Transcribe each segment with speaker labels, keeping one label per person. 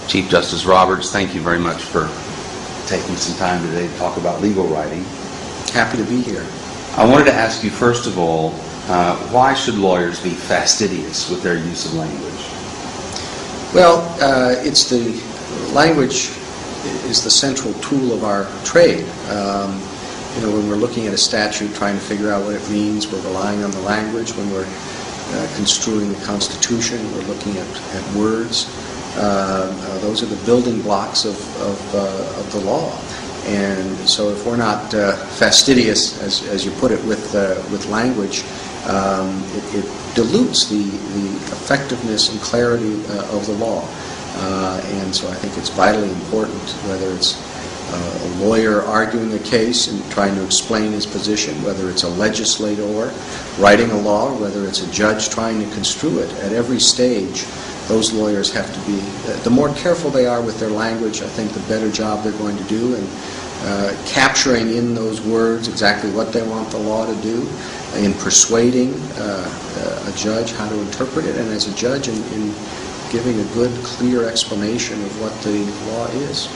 Speaker 1: Chief Justice Roberts, thank you very much for taking some time today to talk about legal writing.
Speaker 2: Happy to be here.
Speaker 1: I wanted to ask you, first of all, why should lawyers be fastidious with their use of language?
Speaker 2: Well, it's the language is the central tool of our trade. When we're looking at a statute, trying to figure out what it means, we're relying on the language. When we're construing the Constitution, we're looking at words. Those are the building blocks of the law. And so if we're not fastidious, as you put it, with language, it dilutes the effectiveness and clarity of the law. And so I think it's vitally important, whether it's a lawyer arguing a case and trying to explain his position, whether it's a legislator writing a law, whether it's a judge trying to construe it. At every stage, those lawyers have to be, the more careful they are with their language, I think the better job they're going to do in capturing in those words exactly what they want the law to do, in persuading a judge how to interpret it, and as a judge in giving a good, clear explanation of what the law is.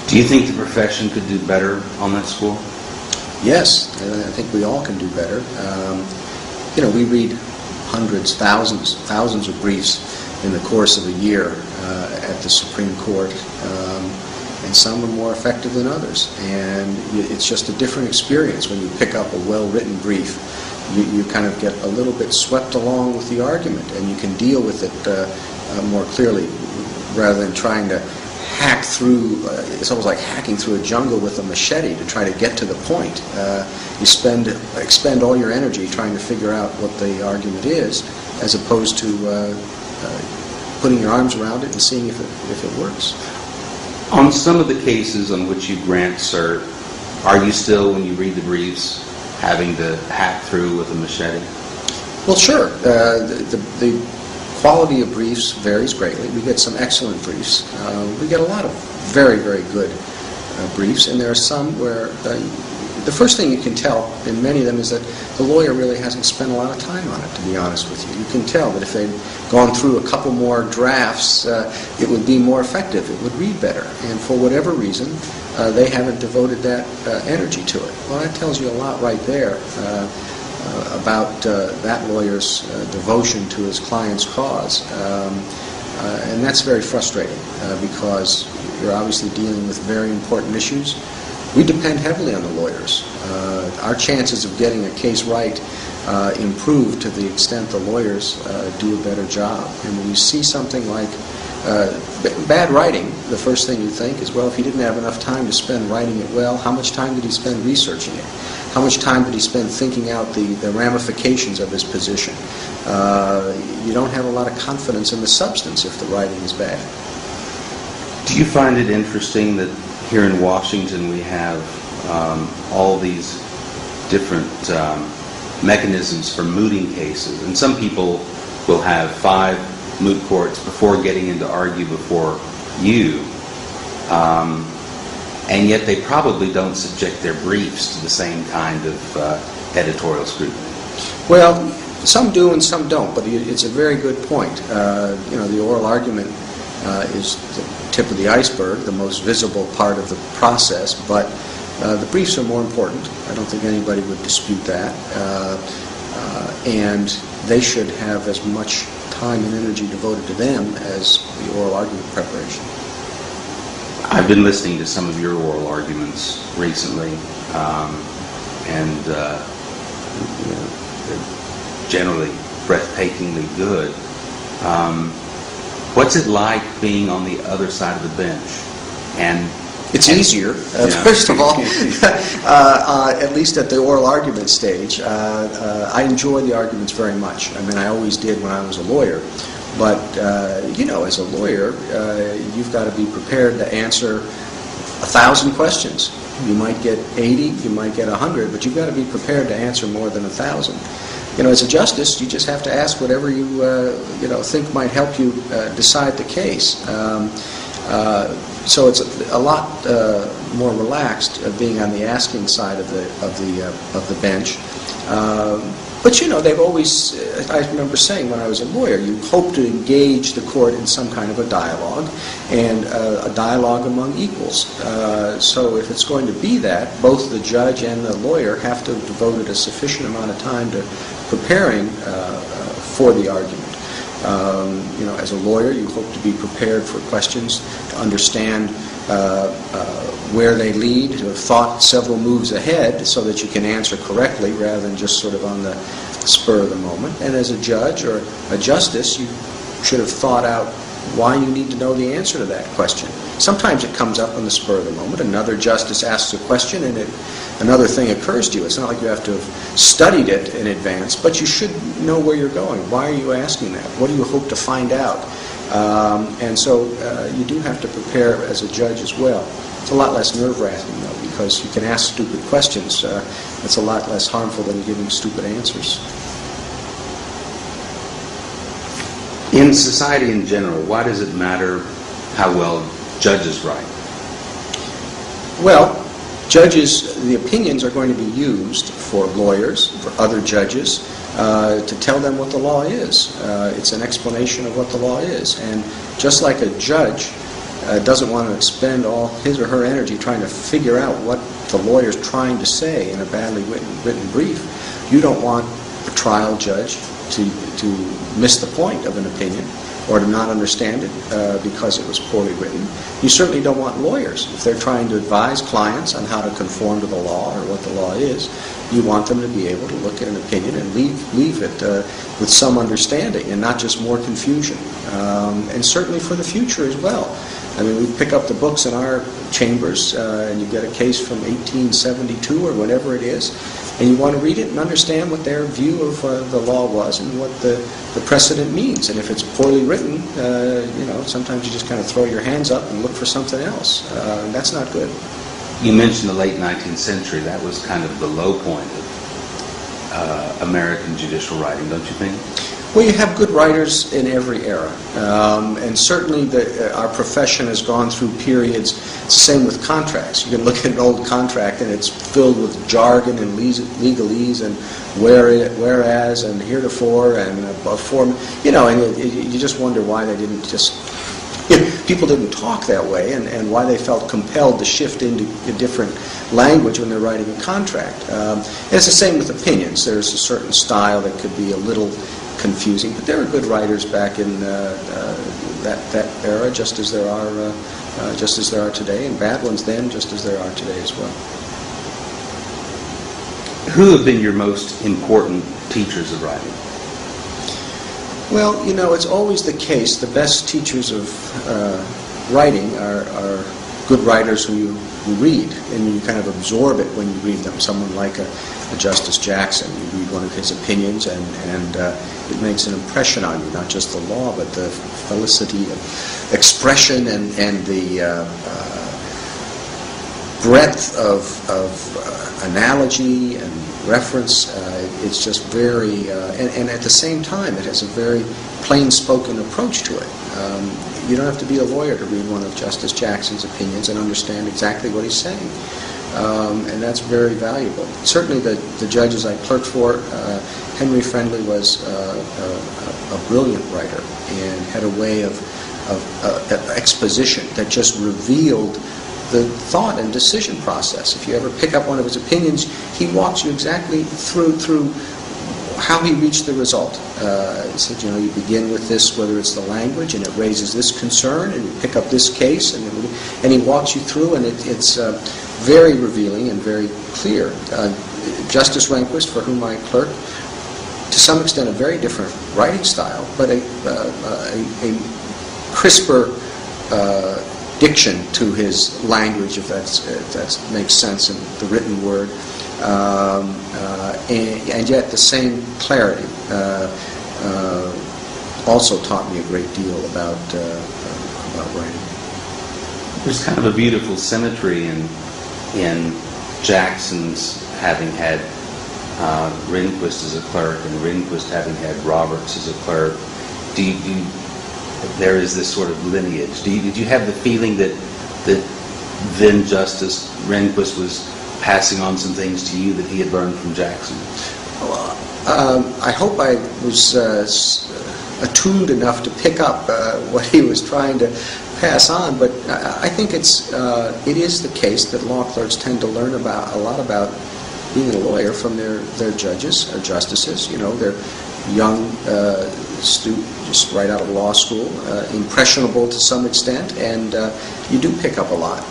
Speaker 1: Do you think the profession could do better on that score?
Speaker 2: Yes, I think we all can do better. We read hundreds, thousands of briefs in the course of a year at the Supreme Court, and some are more effective than others. And it's just a different experience when you pick up a well-written brief. You kind of get a little bit swept along with the argument, and you can deal with it more clearly rather than trying to hack through. It's almost like hacking through a jungle with a machete to try to get to the point. You expend all your energy trying to figure out what the argument is, as opposed to putting your arms around it and seeing if it works.
Speaker 1: On some of the cases on which you grant cert, are you still, when you read the briefs, having to hack through with a machete?
Speaker 2: Well, sure. The quality of briefs varies greatly. We get some excellent briefs. We get a lot of very, very good briefs, and there are some where the first thing you can tell in many of them is that the lawyer really hasn't spent a lot of time on it, to be honest with you. You can tell that if they'd gone through a couple more drafts, it would be more effective. It would read better. And for whatever reason, they haven't devoted that energy to it. Well, that tells you a lot right there about that lawyer's devotion to his client's cause. And that's very frustrating because you're obviously dealing with very important issues. We depend heavily on the lawyers. Our chances of getting a case right improve to the extent the lawyers do a better job. And when you see something like bad writing, the first thing you think is, well, if he didn't have enough time to spend writing it well, how much time did he spend researching it? How much time did he spend thinking out the ramifications of his position? You don't have a lot of confidence in the substance if the writing is bad.
Speaker 1: Do you find it interesting that here in Washington we have all these different mechanisms for mooting cases, and some people will have 5 moot courts before getting in to argue before you, and yet they probably don't subject their briefs to the same kind of editorial scrutiny?
Speaker 2: Well, some do and some don't, but it's a very good point. The oral argument is the tip of the iceberg, the most visible part of the process, but the briefs are more important. I don't think anybody would dispute that. And they should have as much time and energy devoted to them as the oral argument preparation.
Speaker 1: I've been listening to some of your oral arguments recently, and they're generally breathtakingly good. What's it like being on the other side of the bench? And
Speaker 2: it's easier, first of all, at least at the oral argument stage. I enjoy the arguments very much. I mean, I always did when I was a lawyer. But, as a lawyer, you've got to be prepared to answer 1,000 questions. You might get 80, you might get 100, but you've got to be prepared to answer more than 1,000. As a justice, you just have to ask whatever you think might help you decide the case. So it's a lot more relaxed being on the asking side of the bench. But they've always, I remember saying when I was a lawyer, you hope to engage the court in some kind of a dialogue, and a dialogue among equals. So if it's going to be that, both the judge and the lawyer have to have devoted a sufficient amount of time to preparing for the argument. As a lawyer, you hope to be prepared for questions, to understand where they lead, to have thought several moves ahead so that you can answer correctly rather than just sort of on the spur of the moment. And as a judge or a justice, you should have thought out why you need to know the answer to that question. Sometimes it comes up on the spur of the moment. Another justice asks a question and another thing occurs to you. It's not like you have to have studied it in advance, but you should know where you're going. Why are you asking that? What do you hope to find out? And so you do have to prepare as a judge as well. It's a lot less nerve-wracking, though, because you can ask stupid questions. It's a lot less harmful than giving stupid answers.
Speaker 1: In society in general, why does it matter how well judges write?
Speaker 2: Well, judges, the opinions are going to be used for lawyers, for other judges, to tell them what the law is. It's an explanation of what the law is. And just like a judge doesn't want to expend all his or her energy trying to figure out what the lawyer's trying to say in a badly written brief, you don't want a trial judge to miss the point of an opinion or to not understand it because it was poorly written. You certainly don't want lawyers, if they're trying to advise clients on how to conform to the law or what the law is, you want them to be able to look at an opinion and leave it with some understanding and not just more confusion. And certainly for the future as well. I mean, we pick up the books in our chambers and you get a case from 1872 or whatever it is, and you want to read it and understand what their view of the law was and what the precedent means. And if it's poorly written, sometimes you just kind of throw your hands up and look for something else. And that's not good.
Speaker 1: You mentioned the late 19th century. That was kind of the low point of American judicial writing, don't you think?
Speaker 2: Well, you have good writers in every era, and certainly our profession has gone through periods. It's the same with contracts. You can look at an old contract and it's filled with jargon and legalese and whereas and heretofore and before, and you just wonder why they didn't just, people didn't talk that way and why they felt compelled to shift into a different language when they're writing a contract. And it's the same with opinions. There's a certain style that could be a little confusing, but there are good writers back in that era, just as there are today, and bad ones then, just as there are today as well.
Speaker 1: Who have been your most important teachers of writing?
Speaker 2: Well, it's always the case. The best teachers of writing are good writers who you read, and you kind of absorb it when you read them. Someone like a Justice Jackson, you read one of his opinions, and it makes an impression on you, not just the law, but the felicity of expression and the breadth of analogy and reference. It's just very, and at the same time, it has a very plain-spoken approach to it. You don't have to be a lawyer to read one of Justice Jackson's opinions and understand exactly what he's saying. And that's very valuable. Certainly the judges I clerked for, Henry Friendly was a brilliant writer and had a way of exposition that just revealed the thought and decision process. If you ever pick up one of his opinions, he walks you exactly through how he reached the result. He said, you begin with this, whether it's the language, and it raises this concern, and you pick up this case, and he walks you through, and it's very revealing and very clear. Justice Rehnquist, for whom I clerked, to some extent a very different writing style, but a crisper diction to his language, if that makes sense in the written word, and yet the same clarity also taught me a great deal about writing.
Speaker 1: There's kind of a beautiful symmetry in Jackson's having had Rehnquist as a clerk and Rehnquist having had Roberts as a clerk. There is this sort of lineage. Did you have the feeling that then Justice Rehnquist was passing on some things to you that he had learned from Jackson?
Speaker 2: Well, I hope I was attuned enough to pick up what he was trying to pass on, but I think it is the case that law clerks tend to learn a lot about being a lawyer from their judges or justices. You know, they're young student, just right out of law school, impressionable to some extent, and you do pick up a lot.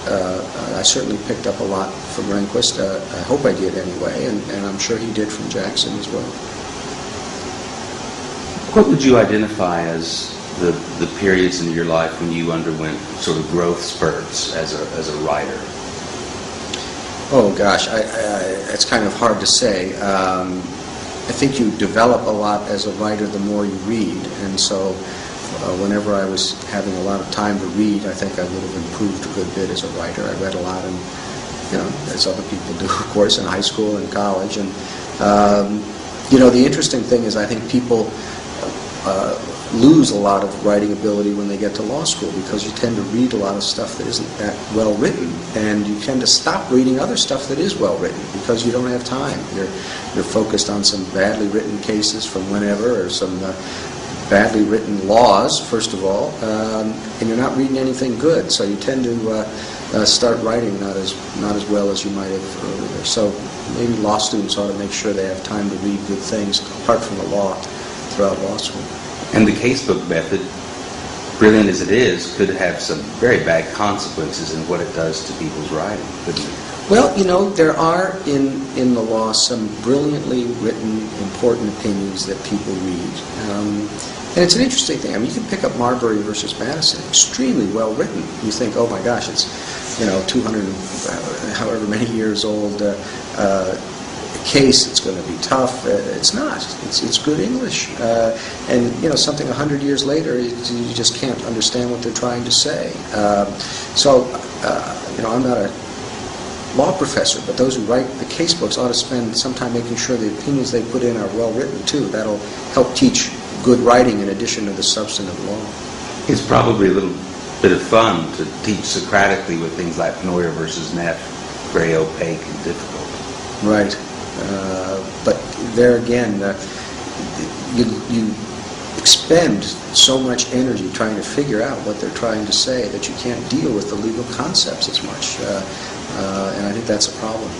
Speaker 2: I certainly picked up a lot from Rehnquist. I hope I did anyway, and I'm sure he did from Jackson as well.
Speaker 1: What would you identify as the periods in your life when you underwent sort of growth spurts as a writer?
Speaker 2: Oh gosh, it's kind of hard to say. I think you develop a lot as a writer the more you read, and so whenever I was having a lot of time to read, I think I would have improved a good bit as a writer. I read a lot, and as other people do, of course, in high school and college. And the interesting thing is, I think people lose a lot of writing ability when they get to law school, because you tend to read a lot of stuff that isn't that well written, and you tend to stop reading other stuff that is well written because you don't have time. You're focused on some badly written cases from whenever, or some badly written laws, first of all, and you're not reading anything good, so you tend to start writing not as well as you might have earlier. So maybe law students ought to make sure they have time to read good things apart from the law throughout law school.
Speaker 1: And the casebook method, brilliant as it is, could have some very bad consequences in what it does to people's writing, couldn't it?
Speaker 2: Well, there are in the law some brilliantly written, important opinions that people read. And it's an interesting thing. I mean, you can pick up Marbury versus Madison, extremely well written. You think, oh my gosh, it's 200 however many years old case. It's going to be tough. It's not. It's good English. And something 100 years later, you just can't understand what they're trying to say. I'm not a law professor, but those who write the case books ought to spend some time making sure the opinions they put in are well written too. That'll help teach good writing in addition to the substantive law.
Speaker 1: It's probably a little bit of fun to teach Socratically with things like Neuer versus Neff, very opaque and difficult.
Speaker 2: Right. But there again, you expend so much energy trying to figure out what they're trying to say that you can't deal with the legal concepts as much. And I think that's a problem.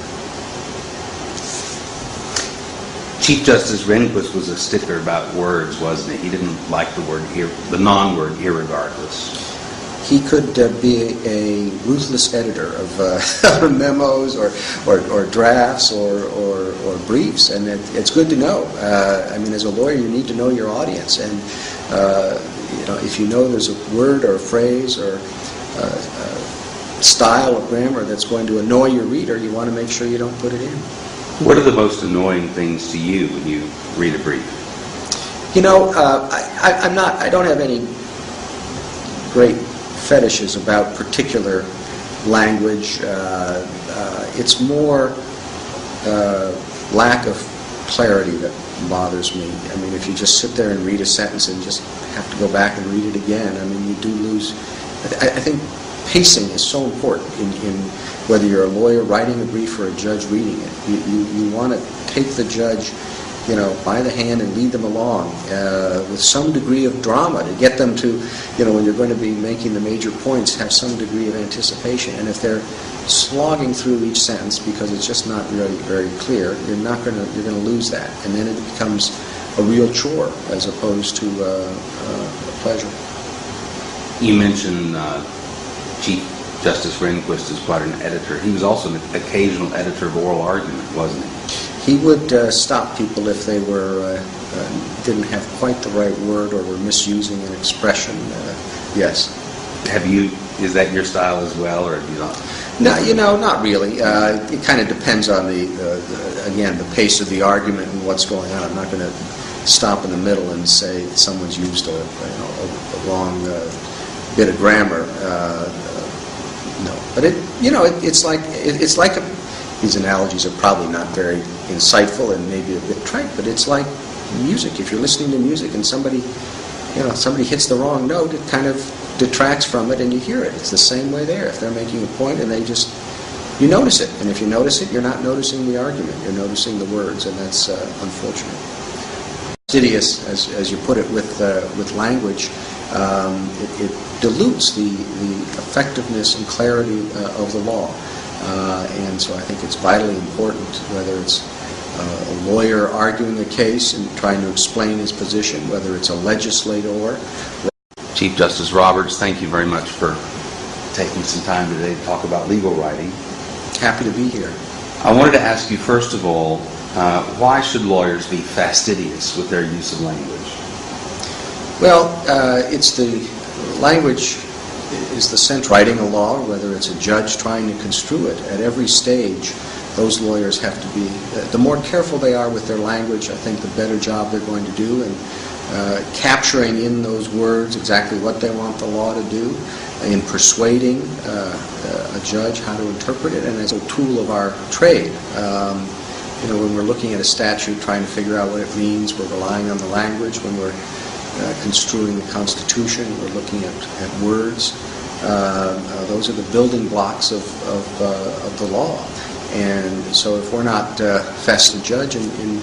Speaker 1: Chief Justice Rehnquist was a stickler about words, wasn't he? He didn't like the non-word irregardless.
Speaker 2: He could be a ruthless editor of memos or drafts or briefs, and it's good to know. As a lawyer, you need to know your audience, and if you know there's a word or a phrase or style of grammar that's going to annoy your reader, you want to make sure you don't put it in.
Speaker 1: What are the most annoying things to you when you read a brief?
Speaker 2: I don't have any great fetishes about particular language. It's more lack of clarity that bothers me. I mean, if you just sit there and read a sentence and just have to go back and read it again, you do lose. I think pacing is so important in whether you're a lawyer writing a brief or a judge reading it. You want to take the judge, by the hand and lead them along with some degree of drama to get them to, when you're going to be making the major points, have some degree of anticipation. And if they're slogging through each sentence because it's just not really very clear, you're going to lose that, and then it becomes a real chore as opposed to a pleasure. You
Speaker 1: mentioned Chief Justice Rehnquist is quite an editor. He was also an occasional editor of oral argument, wasn't he?
Speaker 2: He would stop people if they didn't have quite the right word or were misusing an expression. Yes.
Speaker 1: Is that your style as well, or do you not?
Speaker 2: No, not really. It kind of depends on the pace of the argument and what's going on. I'm not going to stop in the middle and say someone's used a wrong bit of grammar. No, but it's like these analogies are probably not very insightful and maybe a bit trite, but it's like music. If you're listening to music and somebody hits the wrong note, it kind of detracts from it and you hear it. It's the same way there. If they're making a point and you notice it. And if you notice it, you're not noticing the argument. You're noticing the words, and that's unfortunate. fastidious, as you put it, with language, it dilutes the effectiveness and clarity of the law. And so I think it's vitally important, whether it's a lawyer arguing a case and trying to explain his position, whether it's a legislator.
Speaker 1: Chief Justice Roberts, thank you very much for taking some time today to talk about legal writing.
Speaker 2: Happy to be here.
Speaker 1: I wanted to ask you, first of all, why should lawyers be fastidious with their use of language?
Speaker 2: Well, it's the language is the sense writing a law, whether it's a judge trying to construe it. At every stage, those lawyers have to be, the more careful they are with their language, I think the better job they're going to do in capturing in those words exactly what they want the law to do, in persuading a judge how to interpret it, and as a tool of our trade. When we're looking at a statute, trying to figure out what it means, we're relying on the language. When we're construing the Constitution, we're looking at words. Those are the building blocks of the law. And so if we're not fastidious in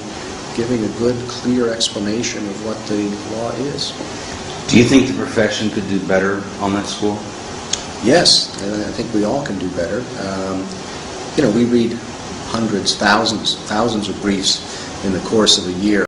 Speaker 2: giving a good, clear explanation of what the law is.
Speaker 1: Do you think the profession could do better on that score?
Speaker 2: Yes, and I think we all can do better. We read hundreds, thousands of briefs in the course of a year.